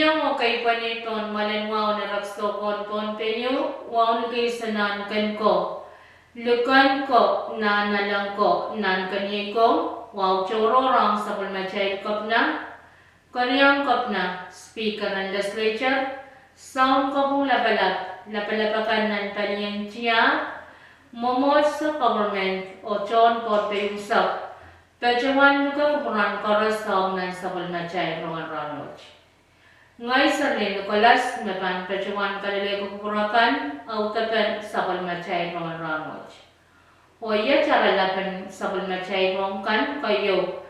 Niya mo kay paniton malenwaw na rakso pon penyo, waw kay sanan kan ko. Lukan ko na nalang ko nan kanyay ko, waw chororang sa pulmachay kop na, kanyang kop na, speaker ng legislature, sound ko pong lapalapakan ng paniyang tiya, momot sa government o chon po payusap, pechawan luka kumurang korosong ng sa pulmachay rongan ranoj. Ngay sa Nicolas, napan pechawan kalilego kupurakan, au tapan sa pulmachay rongan ranoj. O iya cara lapan sa pulmachay rongkan kayo,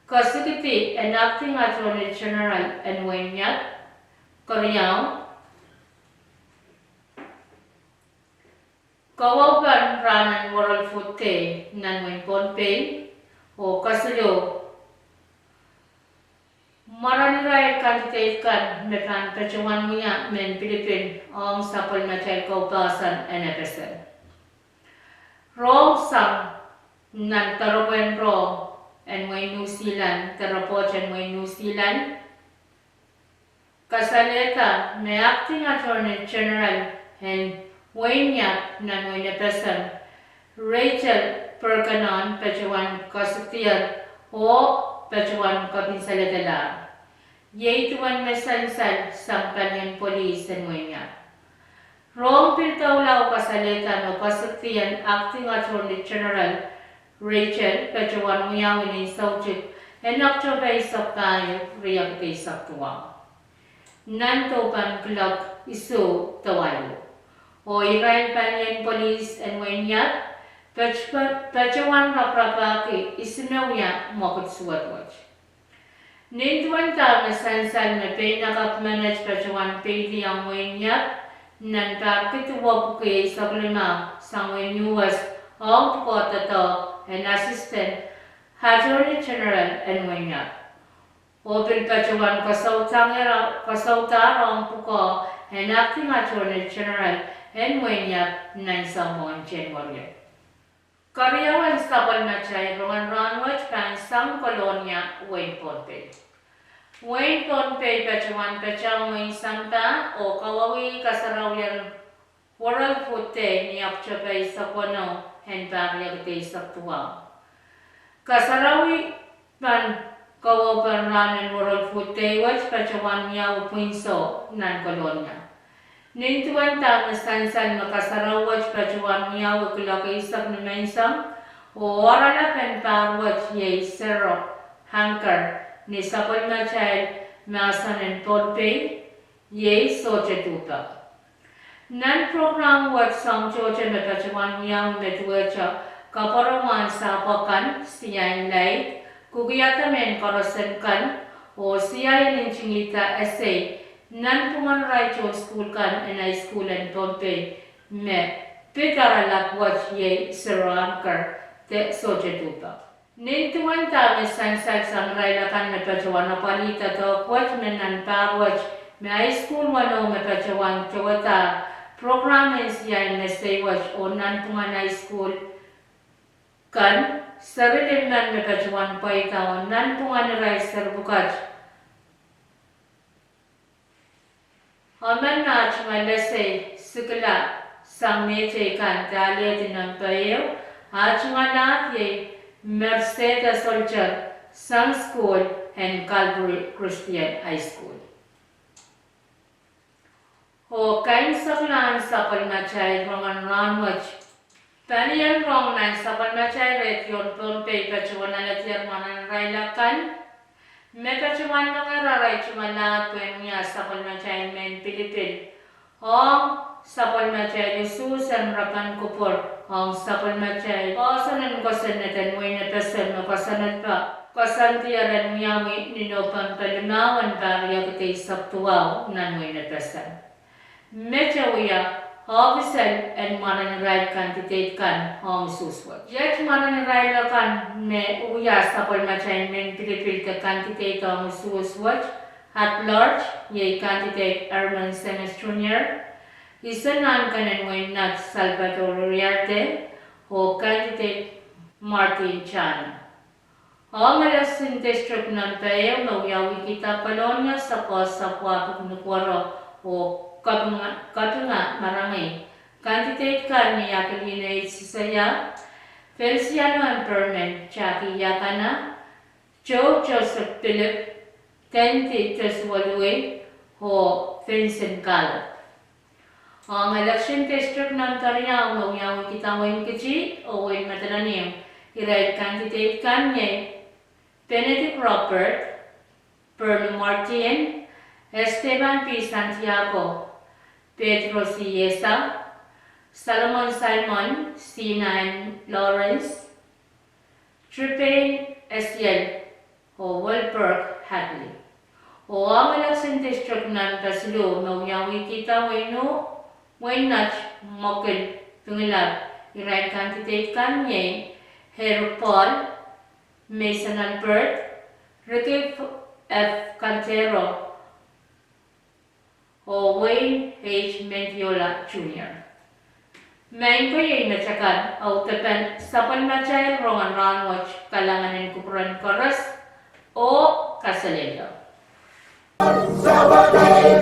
kasikiti enacting Attorney General and Wenyat, Koreaw, kawagan ranan World Food Day nan Ponpei, o kasayo, maraniray candidate kan mepan pechawan muya men Philippine ang sa pulmachay kaupasan NFSN. Rong sang nan tarawen ro and New Zealand, tarapot and New Zealand, kasaleta may acting Attorney General and Waynyat nan Winnipeg, Rachel Perkanon, Pechawan Kasutier o Pechawan Kapinsaladala. Yeituan mesansal sang kanyang polis and Waynyat. Rong piltaulaw kasaleta no Kasutian acting Attorney General Rachel Pechawan Muyawin in Sauchik and October Saktayo Riyak Day Saktuang. Nantopan Club Isu Tawayo. O Israel Panyan Police and Wanyat Pechawan Raprapaki Isinawya Mokot Suwatwach. Nintuan ta na sansan na pinakap manage Pechawan Pili ang Wanyat nan pakituwa kay Sablima sang Wenyuwas ang Potato and Assistant Attorney General and Wanyat. Open Pechawan Kasautarang Puko and Acting Attorney General and Wanyat nan Samon January. Karyawan sa Palmachay Roman Ranwach kan sang Kolonya Wayne Ponpei. Wayne Ponpei Pechawan Pechang Wayne Santa o Kawawi Kasarawyan World Food Day ni Apchapay sa Kono and Bagyag Day sa Tuwang. Kasarawi man kawapan ranan World Food Day wach Pechawan Miyaw Puinso nan Kolonya. Nintuan ta sansan makasarawach Pechawan Miyaw Kulakaisak na mensang o orala penparwach yay Sero Hankar ni Sapal Machay Masan and Ponpei yay Sochetupa. Nan program wat sang choche me Pechawan Miyaw Medwecha kaparawan sa pakan siya lay kugiyata men karasan kan o siya ninchingita essay nan pumanray cho school kan and high school and Ponpei me pitaralak wat ye serankar te sojetupa. Nintuan ta me sansag sang raylakan me Pechawan napalita to kwat men nan parwach me high school wano me Pechawan chawata program siya me say wach o nan puman high school kan sarili man me Pechawan pa ikaw nan pungan ray serbukat. Aman na chumalase sikla sang meche kan dali dinang payo at chumalat ye Mercedes Soldier Sang School and Calvary Christian High School. O kain saklan sa Palmachay Roman Ranwach Paniyan rong nan sa Palmachay ret yon Ponpei Pechawan alatir manan raylakan me Pechawan mga raray chumalat kwen niya sa Palmachay men Pilipin ong sa Palmachay Susan Rapan Kupor ong sa Palmachay kasanan kasanatan mo inapasan no kasanat pa kasantiyaran miyami ninopan palimawan pariya kitay saptuaw nan mo inapasan Mechawiya Officer and mananiray candidate kan hong suswat. Yet mananiray kan me uya sa Palmachay men Pilipil ka candidate hong suswat at large ye candidate Erman Semes Jr. Isa nan kanan Nat Salvador Uriarte o candidate Martin Chan. Ang alasin district ng tayo na uyawi kita palonya sa kapwa kunukwaro o katunga marangay. Candidate ka niya kalinay sisaya, Feliciano Emperment, Jackie Yakana, Joe Joseph Philip, Tenti Teswalwe, o Vincent Gallup. Ang election district ng Tariao na uyawi kita wain kaji o wain matalanim, iray candidate ka niya, Benedict Robert, Pearl Martin, Esteban P. Santiago, Pedro Siesa, Salomon Simon, C9 Lawrence, Tripane Esiel, o Wilberg Hadley. O ang election district ng Tasilo na uyawi kita wainach mokil tungilab, iray candidate kanya, Hero Paul, Mason Albert, Ricky F. Cantero, o Wayne H. Mendiola Jr. Main ko yung natsakan, o tapan sa panmatay rongan ranwach kalanganin kupuran koras o kasalendo. Sabay,